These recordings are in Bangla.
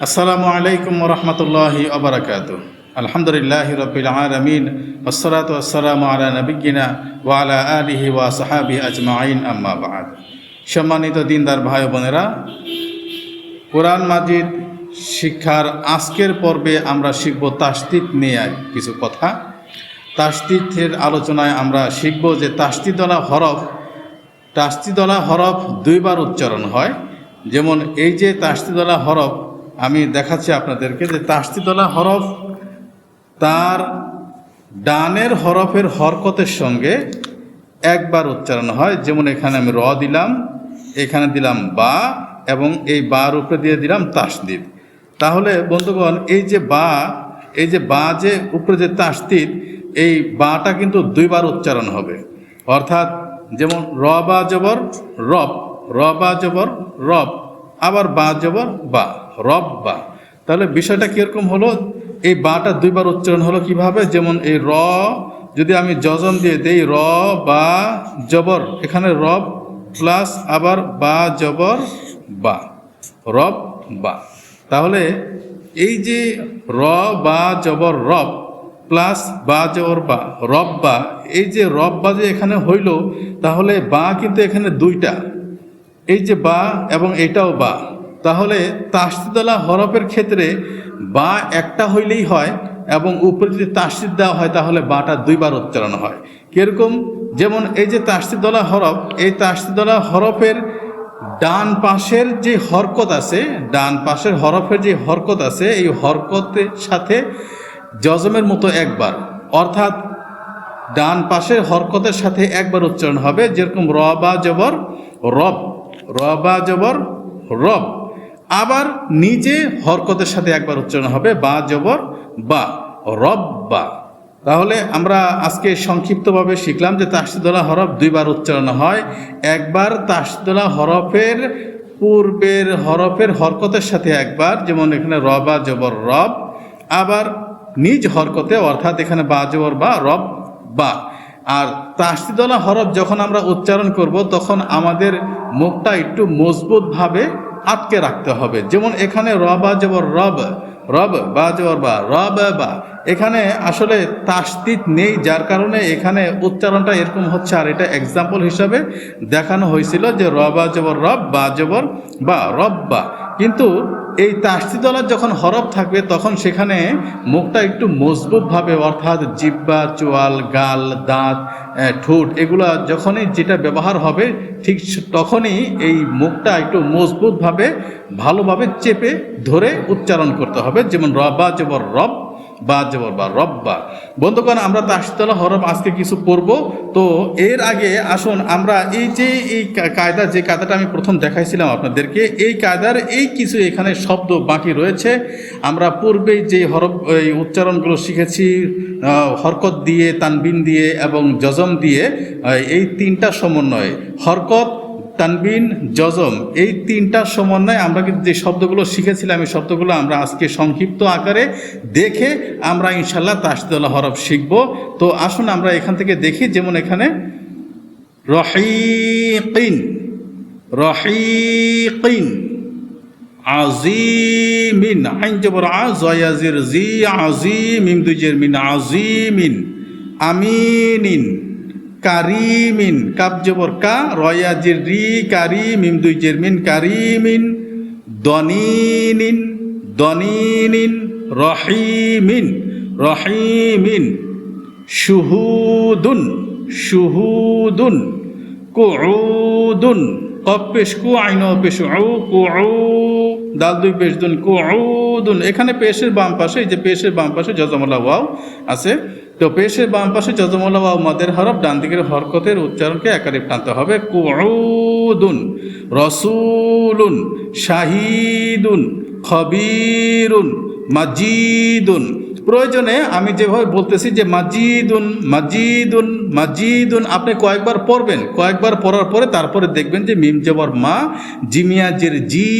আসসালামু আলাইকুম ওরহমতুল্লাহি ওবরাকাতুহ। আলহামদুলিল্লাহি রাব্বিল আলামিন ওয়াসসালাতু ওয়াসসালামু আলা নাবিয়্যিনা ওয়া আলা আলিহি ওয়া সাহবিহি আজমাইন, আম্মা বা'দ। সম্মানিত দিনদার ভাই বোনেরা, কোরআন মাজিদ শিক্ষার আজকের পর্বে আমরা শিখব তাসদীদ নিয়ে কিছু কথা। তাসদীদের আলোচনায় আমরা শিখব যে তাসদীদওয়ালা হরফ দুইবার উচ্চারণ হয়। যেমন এই যে তাসদীদওয়ালা হরফ আমি দেখাচ্ছি আপনাদেরকে, যে তাসদীদওয়ালা হরফ তার ডানের হরফের হরকতের সঙ্গে একবার উচ্চারণ হয়। যেমন এখানে আমি র দিলাম, এখানে দিলাম বা, এবং এই বার উপরে দিয়ে দিলাম তাসদীদ। তাহলে বন্ধুগণ, এই যে বা যে উপরে যে তাসদীদ, এই বাটা কিন্তু দুইবার উচ্চারণ হবে। অর্থাৎ যেমন র বা জবর রব, র বা জবর রব, আবার বা জবর বা, রব বা। তাহলে বিষয়টা কীরকম হলো, এই বাটা দুইবার উচ্চারণ হলো কিভাবে? যেমন এই র যদি আমি যজম দিয়ে দেই, র বা জবর, এখানে রব প্লাস আবার বা জবর বা, রব বা। তাহলে এই যে র বা জবর রব প্লাস বা জবর বা, রব বা, এই যে রব বা যে এখানে হইল, তাহলে বা কিন্তু এখানে দুইটা, এই যে বা এবং এটাও বা। তাহলে তাসদীদওয়ালা হরফের ক্ষেত্রে বা একটা হইলেই হয়, এবং উপরে যদি তাসদীদ দেওয়া হয় তাহলে বাটা দুইবার উচ্চারণ হয়। কীরকম? যেমন এই যে তাসদীদওয়ালা হরফ, এই তাসদীদওয়ালা হরফের ডান পাশের যে হরকত আছে, ডান পাশের হরফের যে হরকত আছে, এই হরকতের সাথে যজমের মতো একবার, অর্থাৎ ডান পাশের হরকতের সাথে একবার উচ্চারণ হবে। যেরকম র বা জবর রব, র বা জবর রব, আবার নিজে হরকতের সাথে একবার উচ্চারণ হবে বা জবর বা, রব বা। তাহলে আমরা আজকে সংক্ষিপ্তভাবে শিখলাম যে তাসদীদওয়ালা হরফ দুইবার উচ্চারণ হয়। একবার তাসদীদওয়ালা হরফের পূর্বের হরফের হরকতের সাথে একবার, যেমন এখানে র বা জবর রব, আবার নিজ হরকতে, অর্থাৎ এখানে বা জবর বা, রব বা। আর তাসদীদওয়ালা হরফ যখন আমরা উচ্চারণ করব, তখন আমাদের মুখটা একটু মজবুতভাবে আটকে রাখতে হবে। যেমন এখানে র বা জবর রব, রব বা জবর বা, রব বা। এখানে আসলে তাসদীদ নেই, যার কারণে এখানে উচ্চারণটা এরকম হচ্ছে। আর এটা এক্সাম্পল হিসাবে দেখানো হয়েছিল যে র বা জবর রব, বা জবর বা, রব বা। কিন্তু এই তাসদীদওয়ালা যখন হরফ থাকবে, তখন সেখানে মুখটা একটু মজবুতভাবে, অর্থাৎ জিহ্বা, চোয়াল, গাল, দাঁত, ঠোঁট, এগুলা যখনই যেটা ব্যবহার হবে, ঠিক তখনই এই মুখটা একটু মজবুতভাবে ভালোভাবে চেপে ধরে উচ্চারণ করতে হবে। যেমন র বা জবর রব, বা জবর বা, রব বা। বন্ধুগণ, আমরা তাসদীদওয়ালা হরফ আজকে কিছু পড়ব। তো এর আগে আসুন আমরা এই যে এই কায়দা, যে কায়দাটা আমি প্রথম দেখাইছিলাম আপনাদেরকে, এই কায়দার এই কিছু এখানে শব্দ বাকি রয়েছে। আমরা পূর্বেই যে হরফ এই উচ্চারণগুলো শিখেছি, হরকত দিয়ে, তানবিন দিয়ে এবং জজম দিয়ে, এই তিনটা সমন্বয়ে, হরকত, তানবিন, জজম, এই তিনটার সমন্বয়ে আমরা কিন্তু যে শব্দগুলো শিখেছিলাম, এই শব্দগুলো আমরা আজকে সংক্ষিপ্ত আকারে দেখে আমরা ইনশাল্লাহ তাসদীদওয়ালা হরফ শিখব। তো আসুন আমরা এখান থেকে দেখি। যেমন এখানে রহিকিন, রহিকিন, আজিমিন, আইন জবর আ, জয়াজির জি, আজিম, মিম দুই জের মিন, আজিমিন, আমিনিন, কারিমিন, কাব জবর কা, রয়াজির রি, কারি, মিম দুই জের মিন, কারিমিন, দনিনিন, দনিনিন, রহিমিন, রহিমিন, শুহুদুন, শুহুদুন, কুউদুন, কফ পেশ কু, আইন পেশ উ, কুউ, দাল দুই পেশ দুন, কুউদুন। এখানে পেশের বাম পাশে, এই যে পেশের বাম পাশে জজমওয়ালা ওয়াও আছে। তো পেশের বাম পাশে জজমওয়ালা ওয়াও মাদের হরফ, ডান দিকের হরকতের উচ্চারণকে একারিপ টানতে হবে। কুউদুন, রসুলুন, শাহিদুন, খবীরুন, মাজিদুন। প্রয়োজনে আমি যেভাবে বলতেছি যে মাজিদুন, মাজিদুন, মাজিদুন, আপনি কয়েকবার পড়বেন। কয়েকবার পড়ার পরে তারপরে দেখবেন যে মিম জবর মা, জিমিয়াজের জি,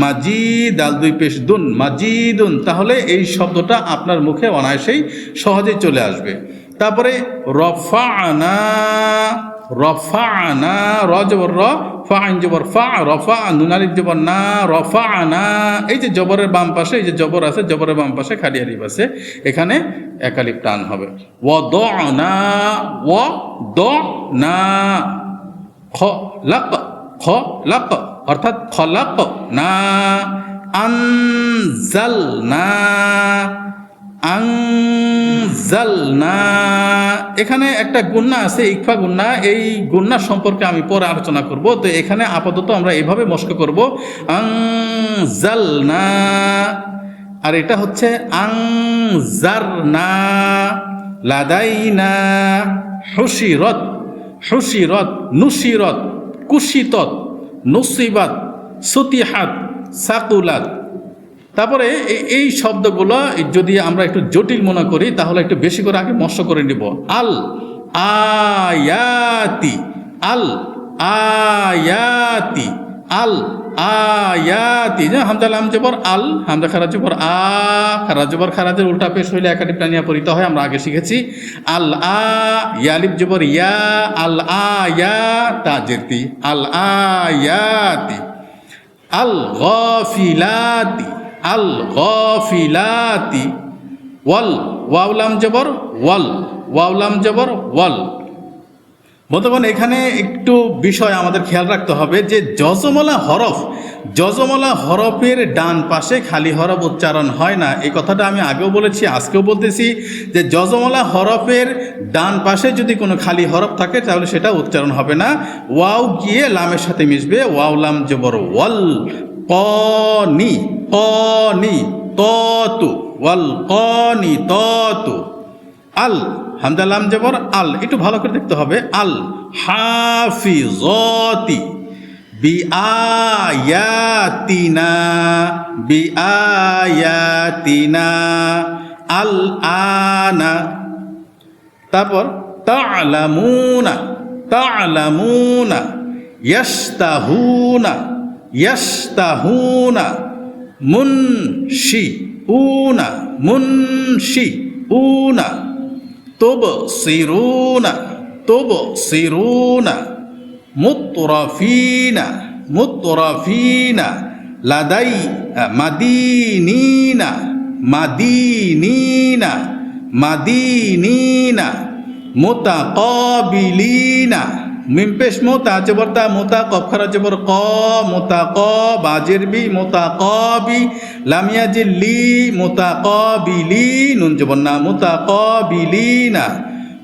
মাজি, দাল দুই পেশ দুন, মাজিদুন। তাহলে এই শব্দটা আপনার মুখে অনায়াসেই সহজেই চলে আসবে। তারপরে রফানা, রফা'না, র জবর র, ফা আইন জবর ফা, রফা, নুন আলিফ জবর না, রফা'না। এই যে জবরের বাম পাশে এই যে জবর আছে, জবরের বাম পাশে খালি আলিফ আছে, এখানে এক আলিফ টান হবে। ওয়াদা'না, ওয়াদা'না, খলাক, খলাক অর্থাৎ খলাক না, আনজালনা, আনজালনা। এখানে একটা গুন্না আছে, ইকফা গুন্না। এই গুন্না সম্পর্কে আমি পরে আলোচনা করব। তো এখানে আপাতত আমরা এভাবে মস্ক করব, আনজালনা। আর এটা হচ্ছে আনজারনা, লাদাইনা, হুশিরত, হুশিরত, নুশিরত, কুশিতত, নুসিবাত, সুতিহাত, সাকুলাত। তারপরে এই শব্দগুলো যদি আমরা একটু জটিল মনে করি তাহলে একটু বেশি করে আগে মস্য করে নিব। আল আয়াতি, আল আয়াতি, আল আয়াতি। যে হামজা লাম জবর আল, হামজা খারা জবর আ, খারা জবর খারাজের উল্টা পেশ হইলে একাধিক টানিয়া পরিত হয়, আমরা আগে শিখেছি। আল আ, ইয়ালিফ জবর ইয়া, আল আয়া, তাজেরতি, আল আয়াতি। আল গাফিলাতি, আল গাফিলাতি। ওয়াল, ওয়াউলাম জবর ওয়াল, ওয়াউলাম জবর ওয়াল। বন্ধুগণ, এখানে একটু বিষয় আমাদের খেয়াল রাখতে হবে যে যজমলা হরফ, যজমলা হরফের ডান পাশে খালি হরফ উচ্চারণ হয় না। এই কথাটা আমি আগেও বলেছি, আজকেও বলতেছি যে যজমলা হরফের ডান পাশে যদি কোনো খালি হরফ থাকে তাহলে সেটা উচ্চারণ হবে না। ওয়াও গিয়ে লামের সাথে মিশবে, ওয়াও লাম জবর ওয়াল, কনি, কনি, ততু, ওয়াল কনি ততু। আল, হামজা লাম জবর আল, একটু ভালো করে দেখতে হবে। আল হাফিজতি, বিআয়াতিনা, বিআয়াতিনা। আল আনা। তারপর তা'লামুনা, তা'লামুনা, ইয়াশতাহুনা, ইয়াশতাহুনা, মুনশিউনা, মুনশিউনা। তুবসিরুনা, তুবসিরুনা, মুতরাফিনা, মুতরাফিনা। লাদাই, মাদিনিনা, মাদিনিনা, মাদিনিনা। মুতাকাবিলিনা, মিম পেশ মো, তা জবর তা, মোতা, কফ খারা জবর ক, মোতাক, বাজের বি, মোতাকাবি, লাম ইয়াজিল লি, মোতাকাবিলি, নুন জবর না, মোতাকাবিলিনা।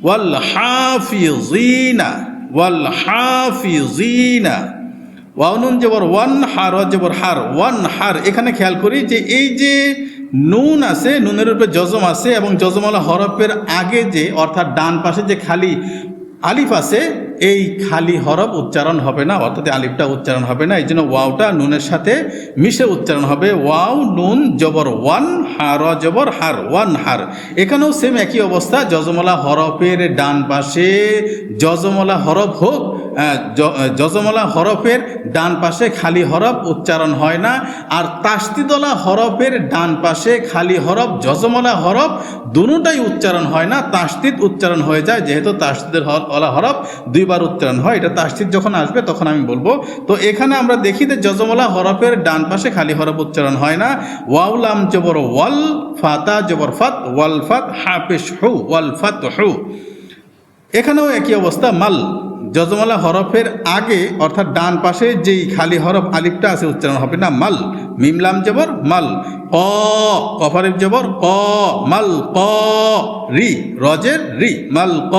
ওয়াল হাফিজিনা, ওয়াল হাফিজিনা। ওয়াও নুন জবর ওয়ান, হার জবর হার, ওয়ান হার। এখানে খেয়াল করি যে এই যে নুন আছে, নুনের উপরে যজম আছে এবং যজমওয়ালা হরফের আগে যে অর্থাৎ ডান পাশে যে খালি আলিফ আছে, এই খালি হরফ উচ্চারণ হবে না, অর্থাৎ আলিফটা উচ্চারণ হবে না। এই জন্য ওয়াওটা নুনের সাথে মিশে উচ্চারণ হবে। ওয়াও নুন জবর ওয়ান, হার জবর হার, ওয়ান হার। এখানেও সেম একই অবস্থা, যজমলা হরফের ডান পাশে যজমলা হরফ হোক, যজমলা হরফের ডান পাশে খালি হরফ উচ্চারণ হয় না। আর তাসদিদওয়ালা হরফের ডান পাশে খালি হরফ, যজমলা হরফ দুটোটাই উচ্চারণ হয় না, তাসদিদ উচ্চারণ হয়ে যায়। যেহেতু তাসদিদের ওয়ালা হরফ দুইবার উচ্চারণ হয়, এটা তাসদিদ যখন আসবে তখন আমি বলবো। তো এখানে আমরা দেখি যে যজমলা হরফের ডান পাশে খালি হরফ উচ্চারণ হয় না। ওয়াও লাম জবর ওয়াল, ফাতা জবর ফাত, ওয়াল ফাত, হাফেশ হু, ওয়াল ফাত হু। এখানেও একই অবস্থা। মাল, যজমলা হরফের আগে অর্থাৎ ডান পাশে যেই খালি হরফ আলিফটা আছে উচ্চারণ হবে না। মাল, মিম লাম জবর মাল, ক, কফ আলিফ জবর ক, মাল ক রি, রজের রি, মাল ক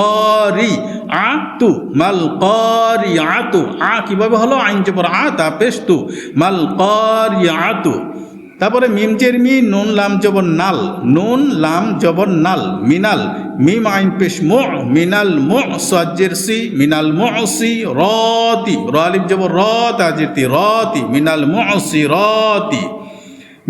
রি। আতু, মাল ক রি আতু। আ কিভাবে হলো? আইন জবর আ, তা পেশ তু, মাল ক রি আতু। তারপরে মিম জের মি, নুন লাম জবর নাল, নুন লাম জবর নাল, মিনাল, মিম আইন পেশ মু, মিনাল মু, সজ্জের সি, মিনাল মুসি রতি, র আলিফ জবর র, তাজিরতি রতি, মিনাল মুসি রতি।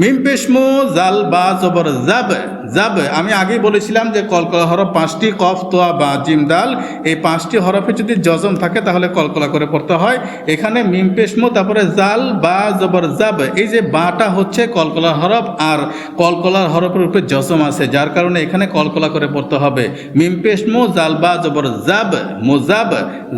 মিম পেশ মু, জাল বা জবর জাব, জাব। আমি আগেই বলেছিলাম যে কলকলা হরফ 5টি, কফ তোয়া বা জিম দাল, এই 5টি হরফে যদি জজম থাকে তাহলে কলকলা করে পড়তে হয়। এখানে মিম পেশমো, তারপরে জাল বা জবর জাব, এই যে বাটা হচ্ছে কলকলার হরফ, আর কলকলার হরফের উপরে জজম আছে, যার কারণে এখানে কলকলা করে পড়তে হবে। মিম পেশমো, জাল বা জবর জাব, মুজাব,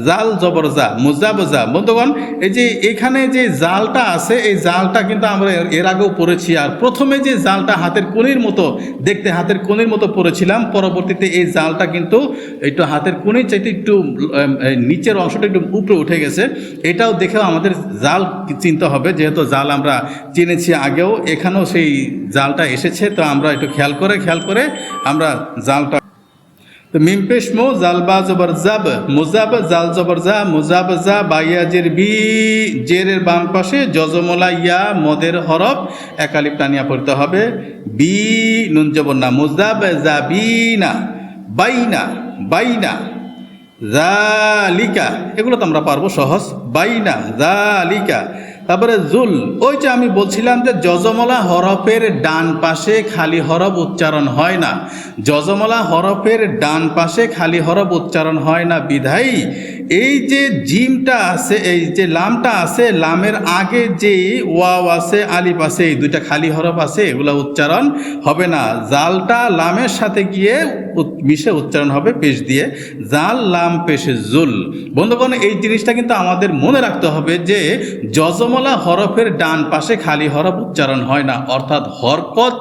জাল জবর জা, মুজাব জা। বন্ধুগণ, এই যে এখানে যে জালটা আছে, এই জালটা কিন্তু আমরা এর আগেও পড়েছি। আর প্রথমে যে জালটা হাতের কোণের মতো দেখতে, হাতের কোণের মতো পড়েছিলাম, পরবর্তীতে এই জালটা কিন্তু একটু হাতের কোণের চাইতে একটু নিচের অংশটা একটু উপরে উঠে গেছে। এটাও দেখেও আমাদের জাল চিনতে হবে, যেহেতু জাল আমরা চিনেছি আগেও, এখানেও সেই জালটা এসেছে। তো আমরা একটু খেয়াল করে আমরা জালটা, তো মিম পেশ মো, জাল বা জবর জাব, মুজাব, জাল জবর জা, মুজাব জা, বাইয়াজের বি, জেরের বাম পাশে জজমলা ইয়া, মদের হরফ একালিপ টানিয়া পড়তে হবে। বি নুন জবর না, মুজাব জা বিনা, বাইনা, বাইনা, জালিকা, এগুলো তো আমরা পারবো সহজ, বাইনা জালিকা। তারপরে জুল, ওই যে আমি বলছিলাম যে যজমলা হরফের ডান পাশে খালি হরফ উচ্চারণ হয় না, যজমলা হরফের ডান পাশে খালি হরফ উচ্চারণ হয় না বিধায়ী এই যে জিমটা আছে, এই যে লামটা আছে, লামের আগে যে ওয়াও আছে, আলিফ আছে, এই দুইটা খালি হরফ আছে, এগুলো উচ্চারণ হবে না। জালটা লামের সাথে গিয়ে মিশে উচ্চারণ হবে পেশ দিয়ে, জাল লাম পেশে জুল। বন্ধুগণ, এই জিনিসটা কিন্তু আমাদের মনে রাখতে হবে যে যজমলা হরফের ডান পাশে খালি হরফ উচ্চারণ হয় না, অর্থাৎ হরকত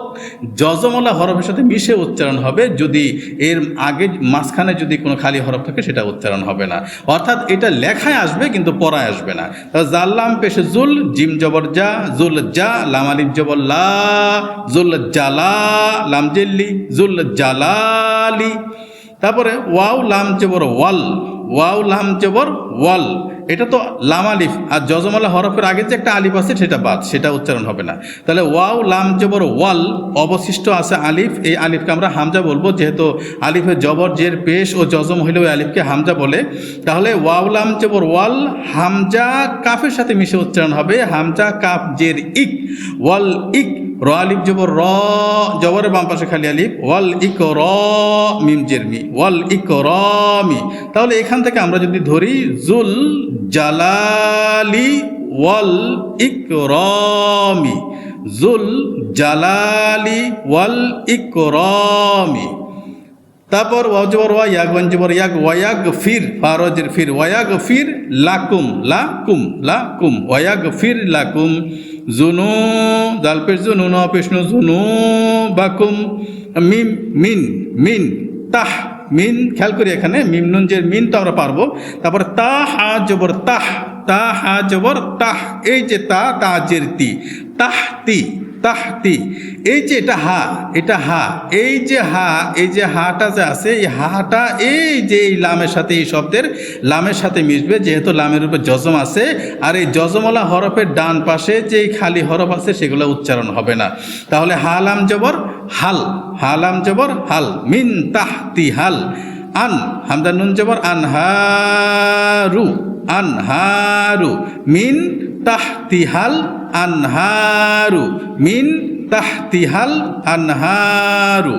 যজমলা হরফের সাথে মিশে উচ্চারণ হবে। যদি এর আগে মাঝখানে যদি কোনো খালি হরফ থাকে সেটা উচ্চারণ হবে না, অর্থাৎ এটা লেখায় আসবে কিন্তু পড়ায় আসবে না। জাল্লাম পেশে জুল, জিম জবর যা, জুল যা, লাম আলিফ জবর লা, জুল জালা, লাম জেল্লি, জুল জালালি। তারপরে ওয়াও লাম জবর ওয়াল, ওয়াও লাম জবর ওয়াল, এটা তো লাম আলিফ, আর যজমালা হরফের আগে যে একটা আলিফ আছে সেটা বাদ, সেটা উচ্চারণ হবে না। তাহলে ওয়াও লাম জবর ওয়াল, অবশিষ্ট আছে আলিফ, এই আলিফকে আমরা হামজা বলবো, যেহেতু আলিফের জবর জের পেশ ও জজম হইলে ওই আলিফকে হামজা বলে। তাহলে ওয়াও লাম জবর ওয়াল, হামজা কাফের সাথে মিশে উচ্চারণ হবে, হামজা কাফ জের ইক, ওয়াল ইক, র আলিফ জবর র, জবরের বাম পাশে খালি আলিফ, ওয়াল ইক র, মিম জের মি, ওয়াল ইক র মি। তাহলে এখান থেকে আমরা যদি ধরি জুল জালালি ওয়াল ইকরামি, জুল জালালি ওয়াল ইকরামি। তারপর ওয়াও জবর ওয়া, ইয়াগ ওয়ান জবর ইয়াগ, ওয়ায়াগ ফির, ফারজের ফির, ওয়ায়াগ ফির লাকুম, লাকুম, লাকুম, ওয়ায়াগ ফির লাকুম। জুনু, জাল পেশ জুনু, ন পেশ নু, জুনু বাকুম। মিম মিন, মিন তাহ, মিন, খেয়াল করি এখানে মিম নুন জের মিন তো আমরা পারবো। তারপরে তা হা জবর তাহ, তা হা জবর তাহ, এই যে তা, তা জের তি, তাহতি, তাহতি, এই যে এটা হা, এটা হা, এই যে হা, এই যে হাটা যে আছে, এই হাটা এই যে এই লামের সাথে, এই শব্দের লামের সাথে মিশবে, যেহেতু লামের উপর জজম আছে। আর এই জজমওয়ালা হরফের ডান পাশে যে খালি হরফ আছে সেগুলো উচ্চারণ হবে না। তাহলে হালাম জবর হাল, হালাম জবর হাল, মিন তাহতি হাল। আন, হামদা নুন জবর আনহারু, আনহারু, মিন তাহতিহাল আনহারু, মিন তাহতিহাল আনহারু।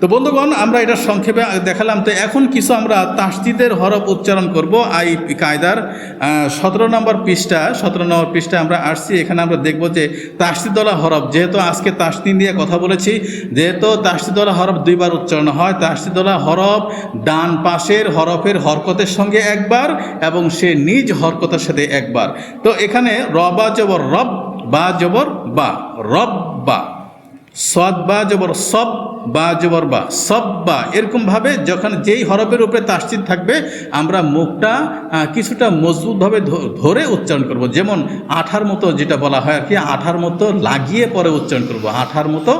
তো বন্ধুগণ, আমরা এটা সংক্ষেপে দেখালাম। তো এখন কিছু আমরা তাসদিদের হরফ উচ্চারণ করব। এই কায়দার 17 নম্বর পৃষ্ঠা আমরা আসছি। এখানে আমরা দেখব যে তাসদিদওয়ালা হরফ, যেহেতু আজকে তাসদিদ নিয়ে কথা বলেছি, যেহেতু তাসদিদওয়ালা হরফ দুইবার উচ্চারণ হয়। তাসদিদওয়ালা হরফ ডান পাশের হরফের হরকতের সঙ্গে একবার এবং সে নিজ হরকতের সাথে একবার। তো এখানে রবা জবর রব, বা জবর বা, রব বা, সদ বা জবর সব, বা জবর বা, সব বা। এরকমভাবে যখন যেই হরফের উপরে তাসদিদ থাকবে আমরা মুখটা কিছুটা মজবুতভাবে ধরে উচ্চারণ করব। যেমন আঠার মতো যেটা বলা হয় আর কি, আঠার মতো লাগিয়ে পরে উচ্চারণ করব, আঠার মতো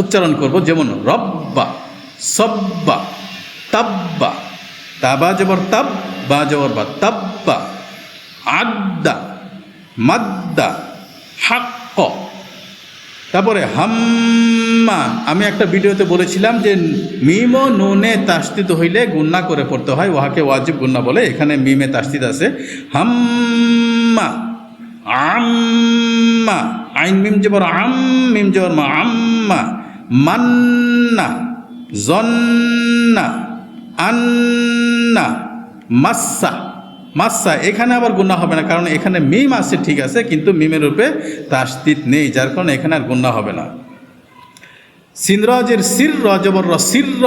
উচ্চারণ করব। যেমন রব্বা, সব্বা, তাব্বা, তাবা জবর তাব, বা জবর বা, তাব্বা, আদ্দা, মাদ্দা, হাক্ক। তারপরে হাম্মা, আমি একটা ভিডিওতে বলেছিলাম যে মিম ও নুনে তাসদিদ হইলে গুন্না করে পড়তে হয়, ওহাকে ওয়াজিব গুন্না বলে। এখানে মিমে তাসদিদ আছে, হাম্মা, আম্মা, আইন মিম জবর আম, মিম জবর মা, আম্মা, মান্না, জন্না, আন্না, মাস্সা। মাস্সা এখানে আবার গুণা হবে না, কারণ এখানে মিম আছে ঠিক আছে, কিন্তু মিমের রূপে তাসদিদ নেই, যার কারণে এখানে আর গুণা হবে না। সিনরাজের সির র জবর র, সির র।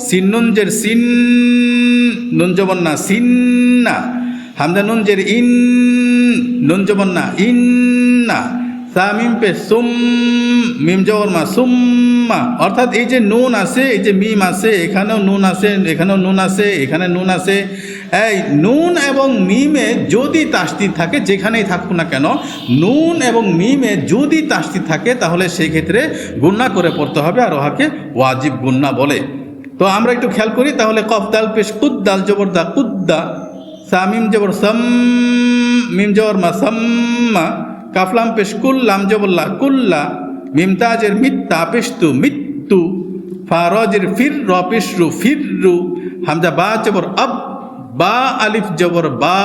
সিন্নুনজের সিন, নুন জবর না, সিন্না। হামজা নুনজের ইন, নুন জবর না, ইন্না। সামিম পে সুম, মিম জবর মা, সুম্মা। অর্থাৎ এই যে নুন আছে, এই যে মিম আছে, এখানেও নুন আছে, এখানেও নুন আছে, এখানে নুন আছে। এই নুন এবং মিমে যদি তাসদিদ থাকে, যেখানেই থাকুক না কেন, নুন এবং মিমে যদি তাসদিদ থাকে তাহলে সেই ক্ষেত্রে গুন্না করে পড়তে হবে, আর ওহাকে ওয়াজিব গুন্না বলে। তো আমরা একটু খেয়াল করি তাহলে। কফ দাল পেশ কুদ, দাল জবর দা, কুদ্দা। সামিম জবর সাম, মিম জবর মা, সাম্মা। কাফলাম পেশ কুল, লাম জবর লা, কুল্লা। মিমতাজের মিত্তা পেশ তু, মিত্তু। ফারজের ফির, র পেশ রু, ফিররু। হামজা বা জবর আব, বা আলিফ জবর বা,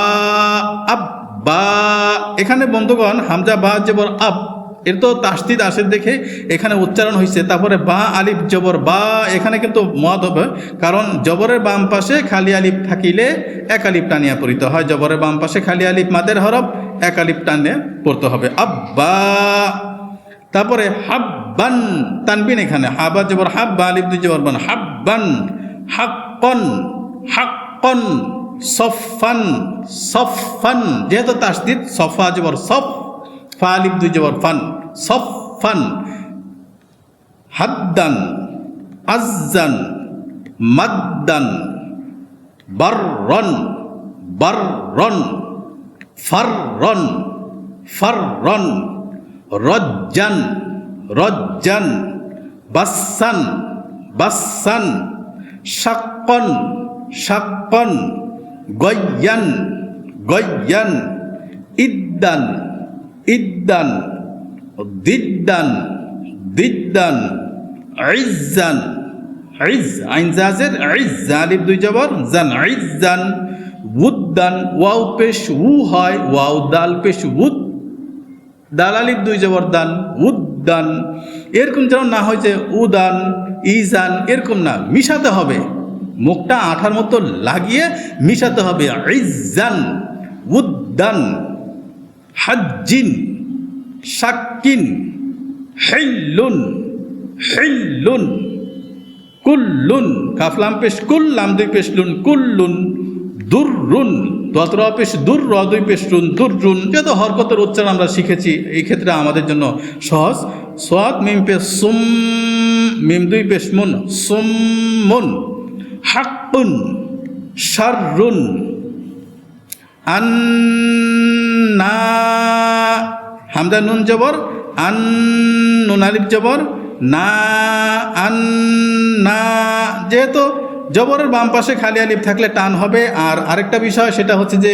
আব বা। এখানে বন্ধুগণ হামজা বা জবর আব, এর তো তাসদিদ আসে দেখে এখানে উচ্চারণ হয়েছে। তারপরে বা আলিফ জবর বা, এখানে কিন্তু মদ হবে, কারণ জবরের বাম পাশে খালি আলিফ থাকিলে এক আলিফ টানিয়া পড়িতে হয়। জবরের বাম পাশে খালি আলিফ মাদের হরফ, এক আলিফ টানিয়ে পড়তে হবে, আব্বা। তারপরে হাব্বান, তানবিন এখানে, হাবা জবর হাব, বা আলিফ দুই জবর বান, হাব্বান। হাক্কন, হাক্কন। সফান, সফান। যেহেতু তাসদিদ, সফা জবর সফ, ফা আলিফ দুই জবর ফান, সফান। হাদ্দান, আজ্জান, মাদ্দান। বাররন, বাররন। ফাররন, ফাররন। রজ্জান, রজ্জান। বাসান, বাসান। শাক্কন, শাক্কন। গয়্যান, গয়্যান। ইদ্দান, ইদ্দান। দিদ্দান, দিদ্দান। ইজ্জান, ইজ, আইন জাজের ইজ, আলিফ দুই জবর জান, ইজ্জান। উদ্দান, ওয়াও পেশ উ হয়, ওয়াও দাল পেশ উদ, দাল আলিফ দুই জবর দান, উদ্দান। এরকম যেন না হয় যে উদান, ইজান, এরকম না, মিশাতে হবে, মুখটা আঠার মতো লাগিয়ে মিশাতে হবে। ইজ্জান, উদ্দান। হাজ্জিন, শাক্কিন। হিল্লুন, হিল্লুন। কুল্লুন, কাফলাম পেশ কুল, লাম দুই পেশ লুন, কুল্লুন। দুররুন, দতর পেশ দুর, র দুই পেশ রুন, দুররুন। যত হরকতের উচ্চারণ আমরা শিখেছি, এই ক্ষেত্রে আমাদের জন্য সহজ। সাদ মিম পেশ সুম, মিম দুই পেশ মুন, সুম্মুন। হাক্কুন, শাররুন। আন্না, হামজা নুন জবর আন, নুন আলিফ জবর না, আন্না। যেহেতু জবরের বাম পাশে খালি আলিফ থাকলে টান হবে। আর আরেকটা বিষয়, সেটা হচ্ছে যে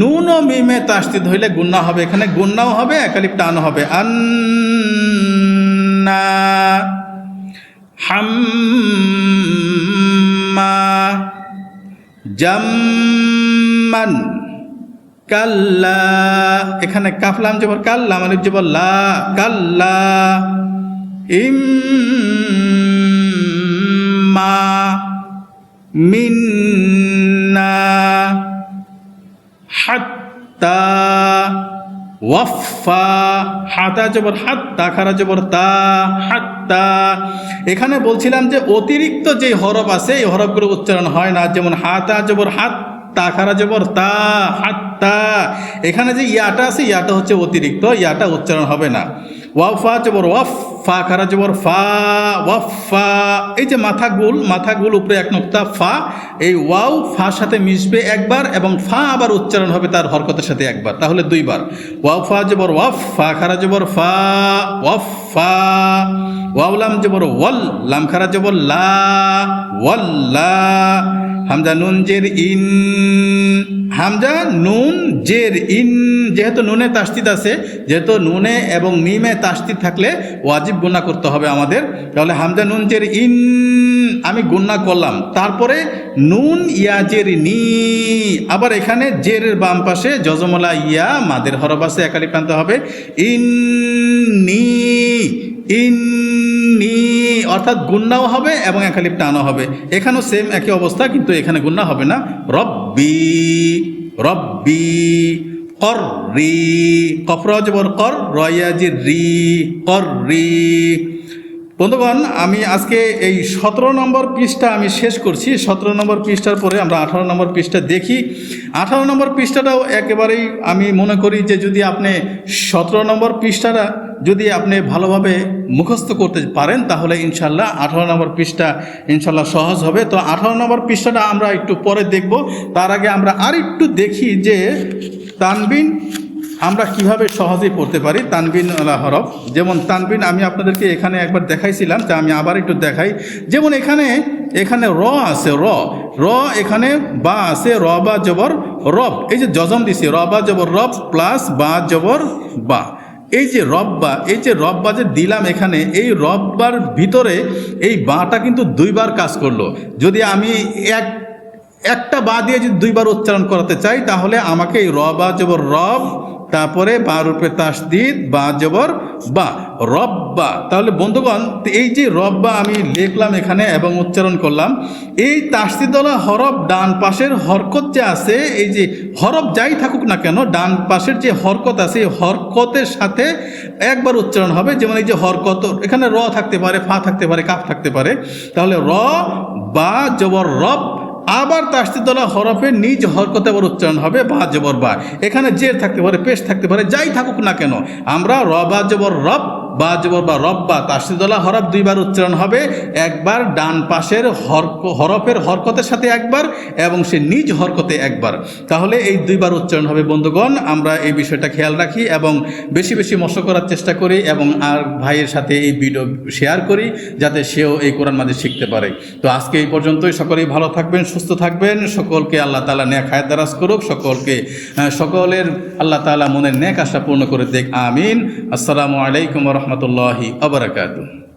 নুন ও মিমে তাসদিদ হইলে গুন্না হবে, এখানে গুন্নাও হবে, এক আলিফ টান হবে। আন্না। হাম্মা, জাম্মান। কাল্লা, এখানে কাফলাম জবর কাল, লাম আলিফ জবর লা, কাল্লা। ইম্মা, মিন্না। হাত্তা, ওয়াফা। হাতা জবর হাত, তা খারা জবর তা, হাত্তা। এখানে বলছিলাম যে অতিরিক্ত যে হরফ আছে, এই হরফগুলো উচ্চারণ হয় না। যেমন হাতা জবর হাত, তা খারা জবর তা, হাত্তা। এখানে যে ইয়াটা আছে, ইয়াটা হচ্ছে অতিরিক্ত, ইয়াটা উচ্চারণ হবে না। ওয়াফা জবর ওয়াফ, ফা খারা জবর ফা, ওয়াফা। এই যে মাথাগুল, মাথাগুল উপরে এক নোক্তা ফা, এই ওয়াও ফার সাথে মিশবে একবার, এবং ফা আবার উচ্চারণ হবে তার হরকতের সাথে একবার, তাহলে দুইবার। ওয়াফা জবর ওয়াফ, ফা খারা জবর ফা, ওয়াফা। ওয়াউলাম জবর ওয়াল, লাম খারা জবর লা, ওয়াল্লা। হামজা নুন জের ইন, হামজা নুন জের ইন। যেহেতু নুনে তাসদিদ আছে, যেহেতু নুনে এবং মিমে তাসদিদ থাকলে ওয়াজিব গুন্না করতে হবে আমাদের। তাহলে হামজা নুন জের ইন, আমি গুন্না করলাম, তারপরে নুন ইয়া জের নি। আবার এখানে জেরের বাম পাশে জজমলা ইয়া মাদের হরফ আছে, এক আলিফ টানতে হবে। ইন্নি, ইন্নি। অর্থাৎ গুন্নাও হবে এবং এক আলিফ টানও হবে। এখানেও সেম একই অবস্থা, কিন্তু এখানে গুন্না হবে না। রব্বি রব্বি কররি, কফরা জবর কর, রয়াজি রি, কররি। বন্ধুগণ, আমি আজকে এই 17 নম্বর পৃষ্ঠা আমি শেষ করছি। 17 নম্বর পৃষ্ঠার পরে আমরা 18 নম্বর পৃষ্ঠা দেখি। 18 নম্বর পৃষ্ঠাটাও একেবারেই আমি মনে করি যে যদি আপনি 17 নম্বর পৃষ্ঠাটা যদি আপনি ভালোভাবে মুখস্থ করতে পারেন তাহলে ইনশাল্লাহ 18 নম্বর পৃষ্ঠা ইনশাল্লাহ সহজ হবে। তো 18 নম্বর পৃষ্ঠাটা আমরা একটু পরে দেখব। তার আগে আমরা আর একটু দেখি যে তানবিন আমরা কিভাবে সহজেই পড়তে পারি। তানবিন আলা হরফ, যেমন তানবিন আমি আপনাদেরকে এখানে একবার দেখাইছিলাম, তা আমি আবার একটু দেখাই। যেমন এখানে র আছে, র এখানে বা আছে, র বা জবর রব, এই যে জজম দিছি, র বা জবর রব প্লাস বা জবর বা, এই যে রব্বা, এই যে রব্বা যে দিলাম এখানে, এই রব্বার ভিতরে এই বাটা কিন্তু দুইবার কাজ করলো। যদি আমি একটা বা দিয়ে যদি দুইবার উচ্চারণ করাতে চাই তাহলে আমাকে এই র বা জবর রব, তারপরে বা রূপে তাসদিদ, বা জবর বা, রব্বা। তাহলে বন্ধুগণ, এই যে রব্বা আমি লিখলাম এখানে এবং উচ্চারণ করলাম, এই তাসদিদওয়ালা হরফ ডান পাশের হরকত যে আছে, এই যে হরফ যাই থাকুক না কেন, ডান পাশের যে হরকত আছে এই হরকতের সাথে একবার উচ্চারণ হবে। যেমন এই যে হরকত, এখানে র থাকতে পারে, ফা থাকতে পারে, কাফ থাকতে পারে। তাহলে র বা জবর রব, আবার তাসদিদওয়ালা হরফে নিজ হরকতে আবার উচ্চারণ হবে বা জবর বা। এখানে জের থাকতে পারে, পেশ থাকতে পারে, যাই থাকুক না কেন, আমরা র বা জবর রব, বা জবর বা, রব্বা, তাসদিদওয়ালা হরফ দুইবার উচ্চারণ হবে। একবার ডান পাশের হরফের হরকতের সাথে একবার, এবং সে নিজ হরকতে একবার। তাহলে এই দুইবার উচ্চারণ হবে। বন্ধুগণ, আমরা এই বিষয়টা খেয়াল রাখি এবং বেশি বেশি মশক করার চেষ্টা করি, এবং আর ভাইয়ের সাথে এই ভিডিও শেয়ার করি যাতে সেও এই কোরআন মাজিদ শিখতে পারে। তো আজকে এই পর্যন্তই। সকলেই ভালো থাকবেন, সুস্থ থাকবেন। সকলকে আল্লাহ তাআলা নেক হায়াত দারাজ করুক। সকলের আল্লাহ তাআলা মনের নেক আশা পূর্ণ করে দেখ। আমিন। আসসালামু আলাইকুম ওয়া রাহমাতুল্লাহি ওয়া বারাকাতুহু।